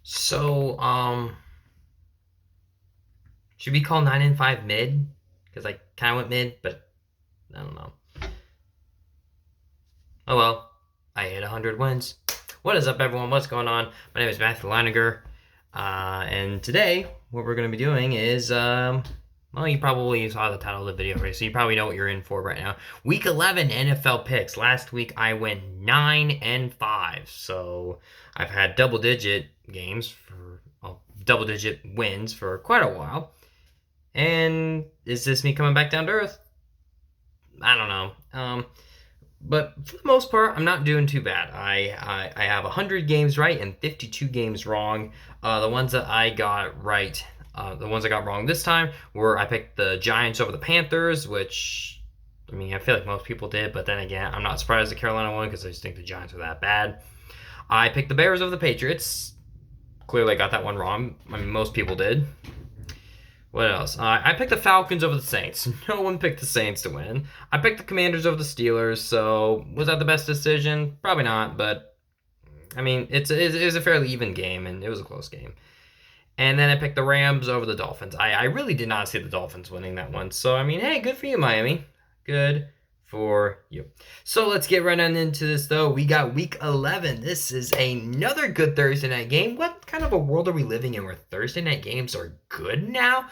So, should we call 9-5 mid? Because I kind of went mid, but I don't know. Oh well, I hit 100 wins. What is up, everyone? What's going on? My name is Matthew Leiniger, and today what we're going to be doing is, well, you probably saw the title of the video already, so you probably know what you're in for right now. Week 11 NFL picks. Last week I went 9-5, so I've had double-digit games for double-digit wins for quite a while. And is this me coming back down to earth? I don't know. But for the most part, I'm not doing too bad. I have 100 games right and 52 games wrong. The ones that I got right, the ones I got wrong this time were I picked the Giants over the Panthers, which, I mean, I feel like most people did. But then again, I'm not surprised the Carolina won because I just think the Giants are that bad. I picked the Bears over the Patriots. Clearly, I got that one wrong. I mean, most people did. What else? I picked the Falcons over the Saints. No one picked the Saints to win. I picked the Commanders over the Steelers. So was that the best decision? Probably not. But I mean, it was a fairly even game, and it was a close game. And then I picked the Rams over the Dolphins. I really did not see the Dolphins winning that one. So I mean, hey, good for you, Miami. Good for you. So let's get right on into this, though. We got Week 11. This is another good Thursday night game. What kind of a world are we living in where Thursday night games are good now?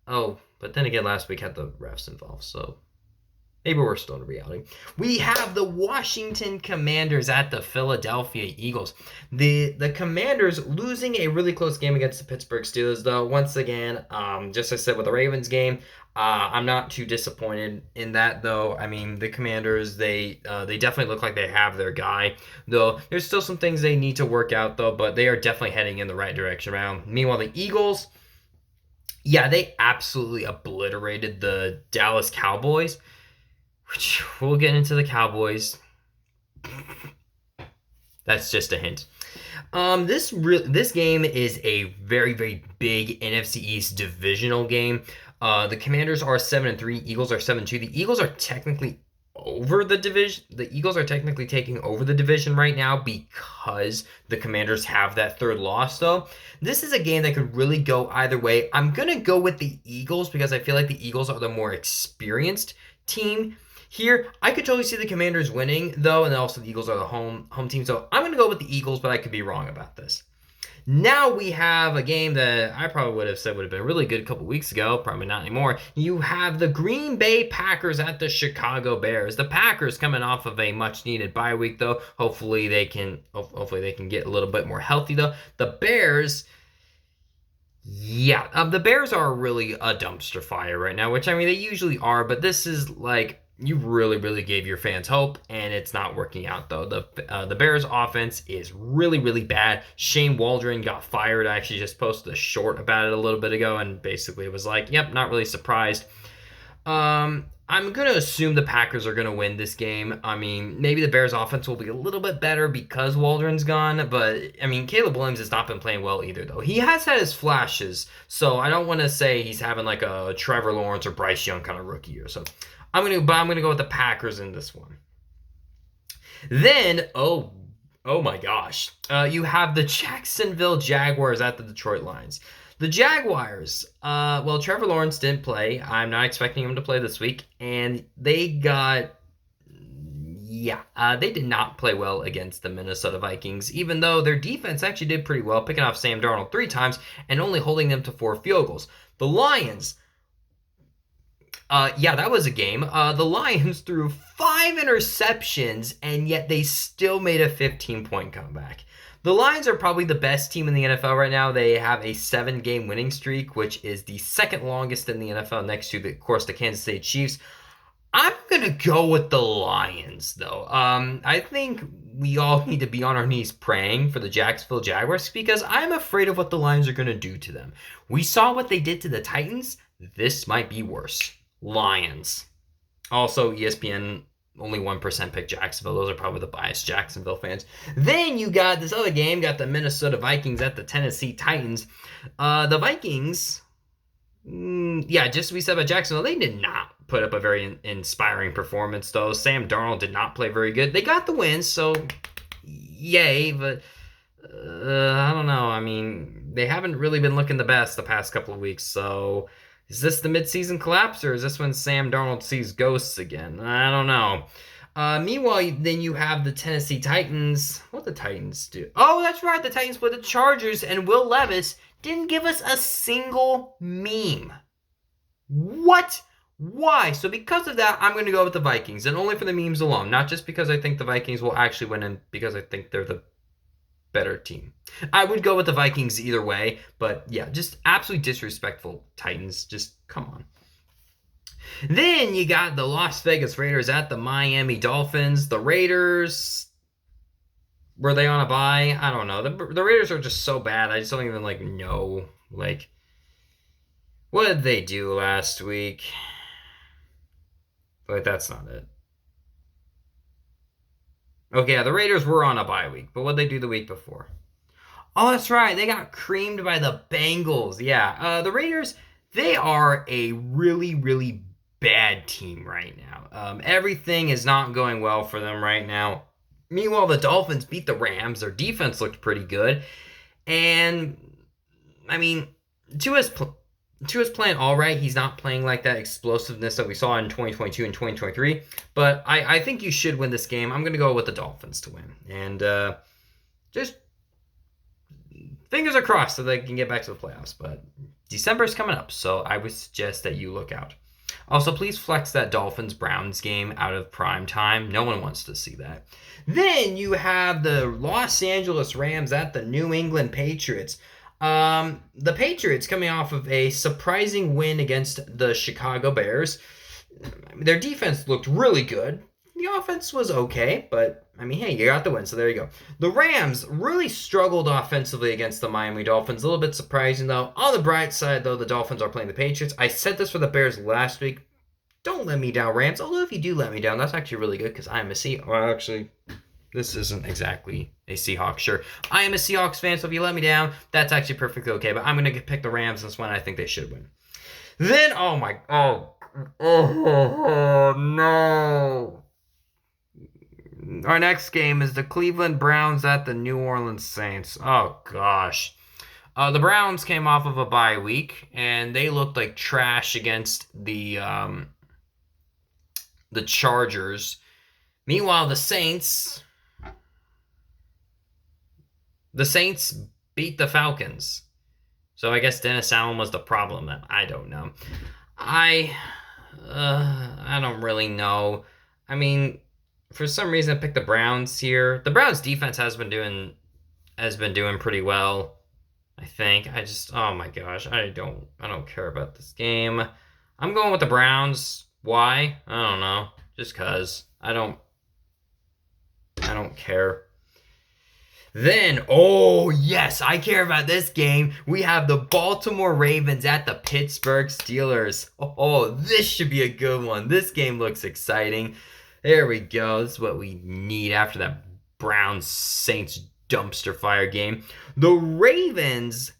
Oh, but then again, last week had the refs involved, so maybe we're still in reality. We have the Washington Commanders at the Philadelphia Eagles. The Commanders losing a really close game against the Pittsburgh Steelers, though. Once again, just as I said with the Ravens game, I'm not too disappointed in that, though. I mean, the Commanders, they definitely look like they have their guy, though. There's still some things they need to work out, though, but they are definitely heading in the right direction around. Meanwhile, the Eagles, yeah, they absolutely obliterated the Dallas Cowboys, which we'll get into the Cowboys. That's just a hint. This game is a very, very big NFC East divisional game. The Commanders are 7-3. Eagles are 7-2. The Eagles are technically over the division. The Eagles are technically taking over the division right now because the Commanders have that third loss, though. This is a game that could really go either way. I'm going to go with the Eagles because I feel like the Eagles are the more experienced team here. I could totally see the Commanders winning, though, and also the Eagles are the home team. So I'm going to go with the Eagles, but I could be wrong about this. Now we have a game that I probably would have said would have been really good a couple weeks ago. Probably not anymore. You have the Green Bay Packers at the Chicago Bears. The Packers coming off of a much-needed bye week, though. Hopefully they can get a little bit more healthy, though. The Bears, yeah, the Bears are really a dumpster fire right now, which, I mean, they usually are, but this is like, you really, really gave your fans hope, and it's not working out, though. The Bears' offense is really, really bad. Shane Waldron got fired. I actually just posted a short about it a little bit ago, and basically it was like, yep, not really surprised. I'm going to assume the Packers are going to win this game. I mean, maybe the Bears' offense will be a little bit better because Waldron's gone, but, I mean, Caleb Williams has not been playing well either, though. He has had his flashes, so I don't want to say he's having like a Trevor Lawrence or Bryce Young kind of rookie year, so I'm gonna go with the Packers in this one. Then, oh my gosh, you have the Jacksonville Jaguars at the Detroit Lions. The Jaguars, well, Trevor Lawrence didn't play. I'm not expecting him to play this week, and they got, they did not play well against the Minnesota Vikings, even though their defense actually did pretty well, picking off Sam Darnold 3 times and only holding them to 4 field goals. The Lions, that was a game. The Lions threw 5 interceptions, and yet they still made a 15-point comeback. The Lions are probably the best team in the NFL right now. They have a 7-game winning streak, which is the second longest in the NFL, next to, of course, the Kansas City Chiefs. I'm going to go with the Lions, though. I think we all need to be on our knees praying for the Jacksonville Jaguars because I'm afraid of what the Lions are going to do to them. We saw what they did to the Titans. This might be worse. Lions. Also, ESPN only 1% picked Jacksonville. Those are probably the biased Jacksonville fans. Then you got this other game, got the Minnesota Vikings at the Tennessee Titans. The Vikings, just we said about Jacksonville, they did not put up a very inspiring performance, though. Sam Darnold did not play very good. They got the win, so yay, but I don't know. I mean, they haven't really been looking the best the past couple of weeks. So, is this the midseason collapse, or is this when Sam Darnold sees ghosts again? I don't know. Meanwhile, then you have the Tennessee Titans. What the Titans do? Oh, that's right. The Titans played the Chargers, and Will Levis didn't give us a single meme. What? Why? So because of that, I'm going to go with the Vikings, and only for the memes alone. Not just because I think the Vikings will actually win, and because I think they're the better team. I would go with the Vikings either way, but yeah, just absolutely disrespectful Titans. Just come on. Then you got the Las Vegas Raiders at the Miami Dolphins. The Raiders, were they on a bye? I don't know. The Raiders are just so bad. I just don't even know. What did they do last week? That's not it. Okay, yeah, the Raiders were on a bye week, but what did they do the week before? Oh, that's right. They got creamed by the Bengals. Yeah, the Raiders, they are a really, really bad team right now. Everything is not going well for them right now. Meanwhile, the Dolphins beat the Rams. Their defense looked pretty good. And, I mean, Tua's playing all right. He's not playing like that explosiveness that we saw in 2022 and 2023. But I think you should win this game. I'm going to go with the Dolphins to win. And just fingers are crossed so they can get back to the playoffs. But December is coming up, so I would suggest that you look out. Also, please flex that Dolphins-Browns game out of prime time. No one wants to see that. Then you have the Los Angeles Rams at the New England Patriots. The Patriots coming off of a surprising win against the Chicago Bears. Their defense looked really good. The offense was okay, but I mean, hey, you got the win, so there you go. The Rams really struggled offensively against the Miami Dolphins. A little bit surprising, though. On the bright side, though, the Dolphins are playing the Patriots. I said this for the Bears last week. Don't let me down, Rams. Although if you do let me down, that's actually really good because I'm a Seahawks. Well, actually, this isn't exactly a Seahawks shirt. I am a Seahawks fan, so if you let me down, that's actually perfectly okay. But I'm going to pick the Rams this one. I think they should win. Then, oh no. Our next game is the Cleveland Browns at the New Orleans Saints. Oh, gosh. The Browns came off of a bye week, and they looked like trash against the Chargers. Meanwhile, the Saints beat the Falcons. So I guess Dennis Allen was the problem. I don't know. I don't really know. I mean, for some reason I picked the Browns here. The Browns defense has been doing pretty well, I think. Oh my gosh, I don't care about this game. I'm going with the Browns. Why? I don't know. Just cuz I don't care. Then, oh yes, I care about this game. We have the Baltimore Ravens at the Pittsburgh Steelers. Oh, this should be a good one. This game looks exciting. There we go. This is what we need after that Browns Saints dumpster fire game. The Ravens,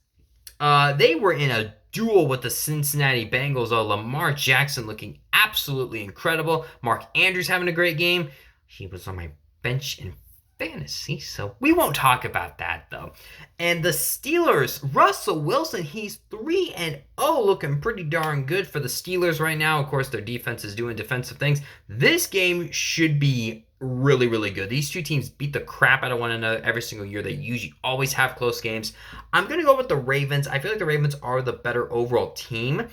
they were in a duel with the Cincinnati Bengals. Oh, Lamar Jackson looking absolutely incredible. Mark Andrews having a great game. He was on my bench in fantasy, so we won't talk about that though. And the Steelers, Russell Wilson, he's 3-0, looking pretty darn good for the Steelers right now. Of course, their defense is doing defensive things. This game should be really, really good. These two teams beat the crap out of one another every single year. They usually always have close games. I'm going to go with the Ravens. I feel like the Ravens are the better overall team,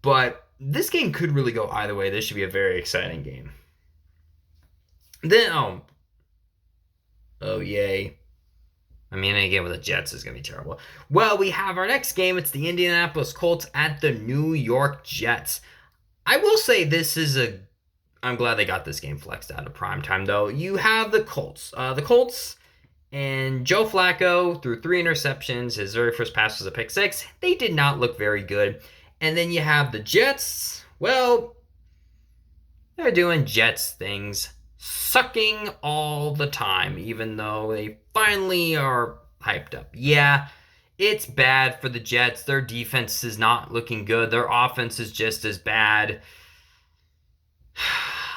but this game could really go either way. This should be a very exciting game. Then, oh, yay. I mean, any game with the Jets is going to be terrible. Well, we have our next game. It's the Indianapolis Colts at the New York Jets. I will say I'm glad they got this game flexed out of prime time, though. You have the Colts. The Colts and Joe Flacco threw 3 interceptions. His very first pass was a pick 6. They did not look very good. And then you have the Jets. Well, they're doing Jets things. Sucking all the time, even though they finally are hyped up. Yeah, it's bad for the Jets. Their defense is not looking good. Their offense is just as bad.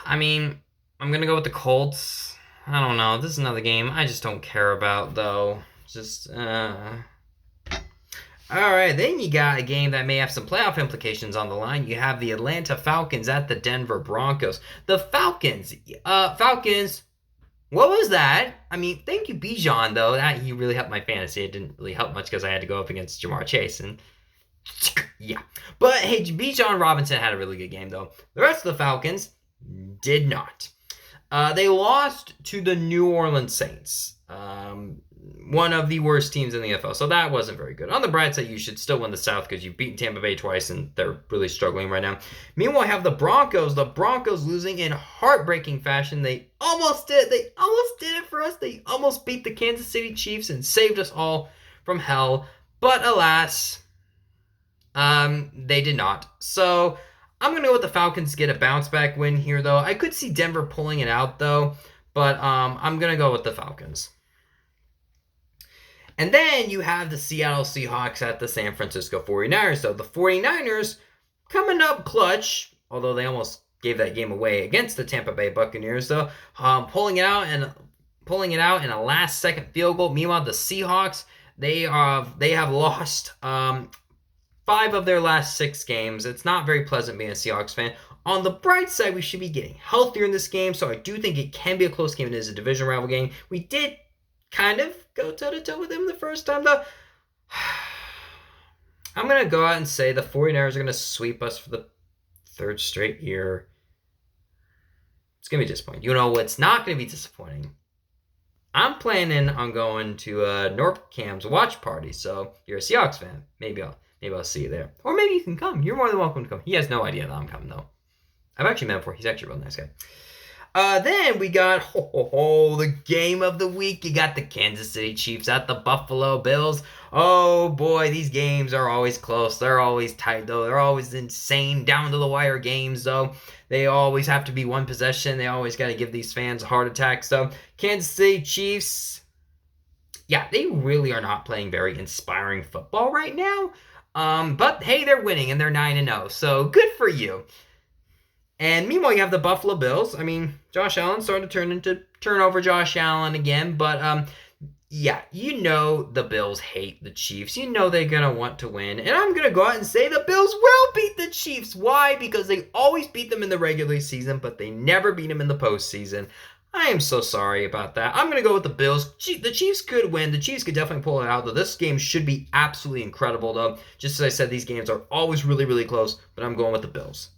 I mean, I'm going to go with the Colts. I don't know. This is another game I just don't care about, though. Just all right, then you got a game that may have some playoff implications on the line. You have the Atlanta Falcons at the Denver Broncos. The Falcons, what was that? I mean, thank you, Bijan, though. That he really helped my fantasy. It didn't really help much because I had to go up against Jamar Chase, and yeah. But hey, Bijan Robinson had a really good game, though. The rest of the Falcons did not. They lost to the New Orleans Saints. One of the worst teams in the NFL, so that wasn't very good. On the bright side, you should still win the South because you've beaten Tampa Bay twice, and they're really struggling right now. Meanwhile, I have the Broncos. The Broncos losing in heartbreaking fashion. They almost did. They almost did it for us. They almost beat the Kansas City Chiefs and saved us all from hell. But alas, they did not. So I'm going to go with the Falcons to get a bounce-back win here, though. I could see Denver pulling it out, though, but I'm going to go with the Falcons. And then you have the Seattle Seahawks at the San Francisco 49ers. So the 49ers coming up clutch, although they almost gave that game away against the Tampa Bay Buccaneers, though, pulling it out in a last-second field goal. Meanwhile, the Seahawks, they have lost 5 of their last 6 games. It's not very pleasant being a Seahawks fan. On the bright side, we should be getting healthier in this game, so I do think it can be a close game. It is a division rival game. We did kind of go toe-to-toe with them the first time, though. I'm going to go out and say the 49ers are going to sweep us for the 3rd straight year. It's going to be disappointing. You know what's not going to be disappointing? I'm planning on going to North Cam's watch party, so if you're a Seahawks fan, maybe I'll see you there. Or maybe you can come. You're more than welcome to come. He has no idea that I'm coming, though. I've actually met him before. He's actually a real nice guy. Then we got the game of the week. You got the Kansas City Chiefs at the Buffalo Bills. Oh boy, these games are always close. They're always tight, though. They're always insane, down to the wire games, though. They always have to be one possession. They always got to give these fans heart attacks. So Kansas City Chiefs, yeah, they really are not playing very inspiring football right now. But hey, they're winning and they're 9-0. So good for you. And meanwhile, you have the Buffalo Bills. I mean, Josh Allen started to turn over Josh Allen again. But, yeah, you know the Bills hate the Chiefs. You know they're going to want to win. And I'm going to go out and say the Bills will beat the Chiefs. Why? Because they always beat them in the regular season, but they never beat them in the postseason. I am so sorry about that. I'm going to go with the Bills. The Chiefs could win. The Chiefs could definitely pull it out, though. This game should be absolutely incredible, though. Just as I said, these games are always really, really close, but I'm going with the Bills.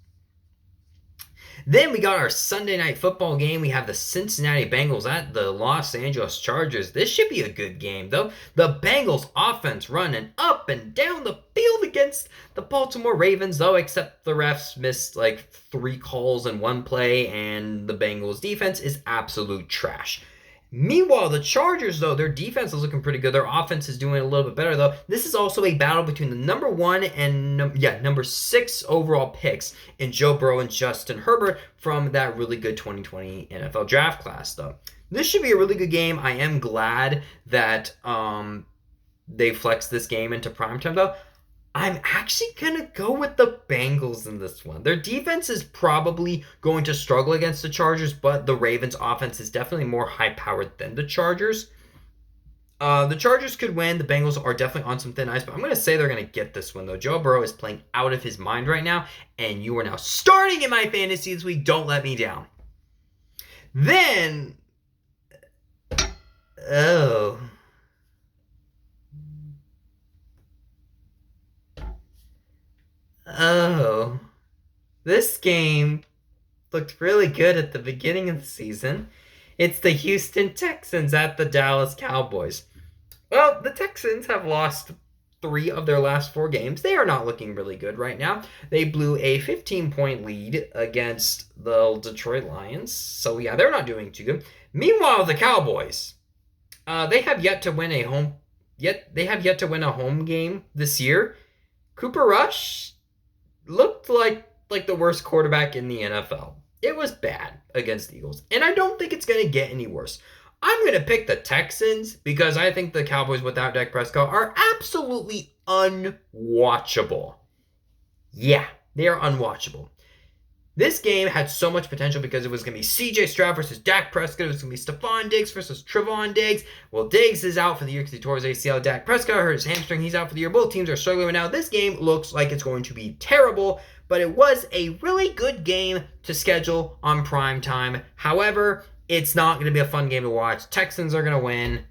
Then we got our Sunday night football game. We have the Cincinnati Bengals at the Los Angeles Chargers. This should be a good game, though. The Bengals offense running up and down the field against the Baltimore Ravens, though, except the refs missed like 3 calls in one play, and the Bengals defense is absolute trash. Meanwhile, the Chargers, though, their defense is looking pretty good. Their offense is doing a little bit better, though. This is also a battle between the number 1 and number 6 overall picks in Joe Burrow and Justin Herbert from that really good 2020 NFL draft class, though. This should be a really good game. I am glad that they flexed this game into primetime, though. I'm actually going to go with the Bengals in this one. Their defense is probably going to struggle against the Chargers, but the Ravens' offense is definitely more high-powered than the Chargers. The Chargers could win. The Bengals are definitely on some thin ice, but I'm going to say they're going to get this one, though. Joe Burrow is playing out of his mind right now, and you are now starting in my fantasy this week. Don't let me down. Then, this game looked really good at the beginning of the season. It's the Houston Texans at the Dallas Cowboys. Well, the Texans have lost 3 of their last 4 games. They are not looking really good right now. They blew a 15-point lead against the Detroit Lions. So, yeah, they're not doing too good. Meanwhile, the Cowboys, they have yet to win a home game this year. Cooper Rush looked like the worst quarterback in the NFL. It was bad against the Eagles, and I don't think it's going to get any worse. I'm going to pick the Texans because I think the Cowboys without Dak Prescott are absolutely unwatchable. Yeah, they are unwatchable. This game had so much potential because it was going to be C.J. Stroud versus Dak Prescott. It was going to be Stephon Diggs versus Trevon Diggs. Well, Diggs is out for the year because he tore his ACL. Dak Prescott hurt his hamstring. He's out for the year. Both teams are struggling right now. This game looks like it's going to be terrible, but it was a really good game to schedule on prime time. However, it's not going to be a fun game to watch. Texans are going to win.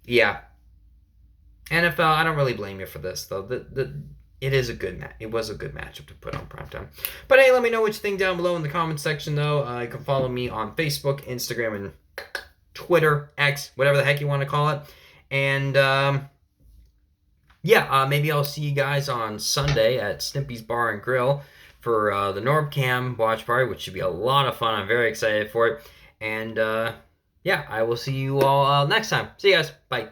Yeah. NFL, I don't really blame you for this, though. It is a good match. It was a good matchup to put on primetime. But hey, let me know what you think down below in the comments section, though. You can follow me on Facebook, Instagram, and Twitter, X, whatever the heck you want to call it. And maybe I'll see you guys on Sunday at Snippy's Bar and Grill for the NorbCam watch party, which should be a lot of fun. I'm very excited for it. And I will see you all next time. See you guys. Bye.